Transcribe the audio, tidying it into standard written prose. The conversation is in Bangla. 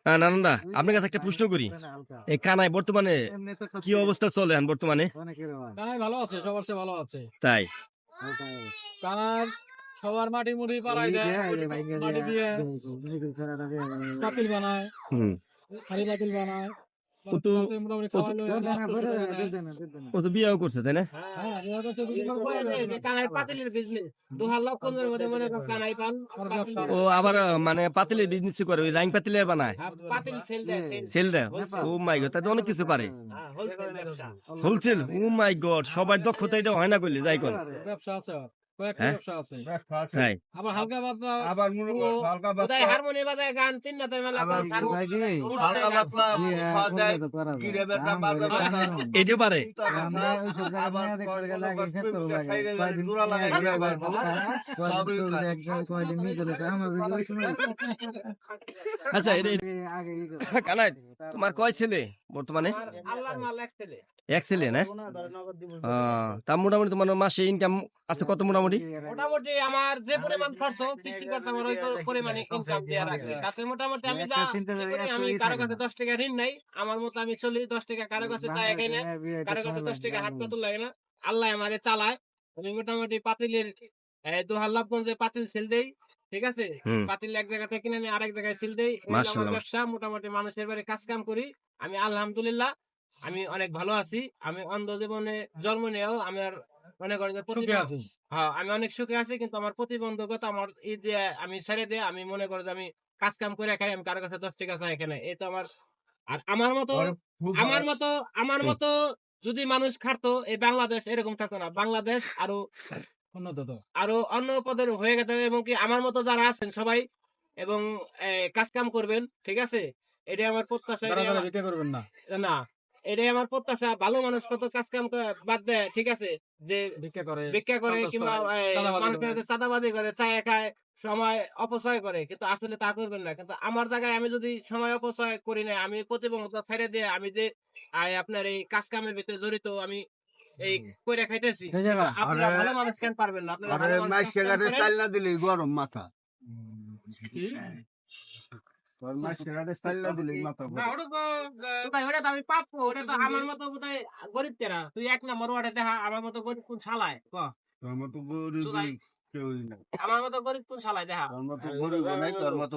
নানন্দা, আপনার কাছে একটা প্রশ্ন করি। এই কানাই বর্তমানে কি অবস্থা চলে এখন বর্তমানে? কানাই ভালো আছে, সবার চেয়ে ভালো আছে। তাই কানাই সবার মাটি মুড়ি পাড়াই দেয়, মাটি দিয়ে পাতিল বানায়, হুম হাড়ি পাতিল বানায়। ও তো তাতে মোটামুটি ও তো খাওয়াইলো, ও তো বিয়েও করছে তাই না? হ্যাঁ, বিয়ে করছে, দুদিন পর করে দেয়। কানাই পাতিলের বিজনেস 2,00,000 মধ্যে মনে করেন কানাই পান আমার ব্যবসা। ও আবার মানে পাতিলের বিজনেস করে, ওই রাইং পাতিলে বানায়, পাতিল সেল দেয় সেল দেয়। ও মাই গড, তাই তো অনেক কিছু পারে। হোলসেল ব্যবসা। হোলসেল, ও মাই গড, সবার দক্ষতা এটা হয় না করলে যাই কোন। ব্যবসা আছে ওর, কয়েকটা হ্যাঁ ব্যবসা আছে। তাই আবার হালকা পাতলা আবার মনে করো হালকা কোথায় পাতলা হারমোনি বাজায় গান তিন রাতের মেলা আবার হালকা পাতলা খাওয়া দেয়, গিরে বেচা, বাজে বেচা, এটাও পারে। জুতা বেচা, আবার জোড়া লাগাই গিরে বেচা, সবই আচ্ছা কানাই, তোমার কয় ছেলে বর্তমানে? আল্লাহর মাল এক ছেলে। এক ছেলে না? তা মোটামুটি তোমার মাসে ইনকাম আছে কত মোটামুটি? মোটামুটি আমার যে পরিমাণ খরচ সৃষ্টি করতে আমার ওই পরিমাণে ইনকাম দেওয়া রাখবে, তাতে মোটামুটি আমি যা করি, আমি কারো কাছে 10 টাকা ঋণ নাই, আমার মতো আমি চলি। 10 টাকা কারো কাছে চাই খাই না, কারো কাছে 10 টাকা হাত পাতুল লাগে না। আল্লাহ আমারে চালায়। আমি মোটামুটি পাতিলের দোহাল্লাভগঞ্জে পাতিল সেল দেই, ঠিক আছে। হুম পাতিল এক জায়গা থেকে কিনে আমি আরেক জায়গায় সেল দেই, এই হলো আমার মাশাআল্লাহ। ব্যবসা। মোটামুটি মানুষের বাড়ি কাজ কাম করি আমি, আলহামদুলিল্লাহ আমি অনেক ভালো আছি। আমি অন্ধ জীবনে জন্ম নিয়েও আমি আর মনে করেন যে সুখে আছি। হ্যাঁ, আমি অনেক সুখে আছি, কিন্তু আমার প্রতিবন্ধকতা আমার এই যে আমি ছেড়ে দিয়ে আমি মনে করি যে আমি কাজ কাম করে খাই, আমি কারো কাছে 10 টাকা চাই এখানে, এই তো আমার। আর আমার মতো আমার মতো আমার হুম। মতো যদি মানুষ খাটতো, এই বাংলাদেশ এরকম থাকতো না। বাংলাদেশ আরো উন্নত তো। আরো অন্য পদের হয়ে গেছে, এবং কি আমার মতো যারা আছেন সবাই এবং কাজ কাম করবেন, ঠিক আছে। এটাই আমার প্রত্যাশা, যারা এটাই যারা আমার ভিক্ষা করবেন না, না, এটাই আমার প্রত্যাশা। ভালো মানুষ কত কাজ কাম বাদ দেয়, ঠিক আছে, যে ভিক্ষা করে, ভিক্ষা করে সন্ত্রাস কিংবা করে, চাঁদাবাজি মানুষের করে। কাছে চাঁদাবাজি করে, চায় খায়, সময় অপচয় করে, কিন্তু আসলে তা করবেন না। কিন্তু আমার জায়গায় আমি যদি সময় অপচয় করি না, আমি প্রতিবন্ধকতা ছেড়ে দিয়ে আমি যে আপনার এই কাজ কামের ভিতরে জড়িত, আমি এই কইরা খাইতেছি, আপনারা আরে ভালো মানুষ কেন পারবেন না? আপনারা আরে ভালো মানুষ মাইস কাজ কাম গাড়ি করেন। চাল না দিলেই গরম মাথা, কি? তোর মাইস গাড়ি চাল না দিলেই মাথা না, ওটা তো ভাই, ওটা তো আমি পাবো, ওটা তো আমার মতো বোধহয় গরিব তেরা। তুই 1 নম্বর ওয়ার্ডে দেখা আমার মতো গরিব কোন শালায় ক, তোর মতো গরিব সুদাই, কেউই নাই, আমার মতো গরিব কোন শালায় দেখা। তোর মতো গরিব নাই, তোর মতো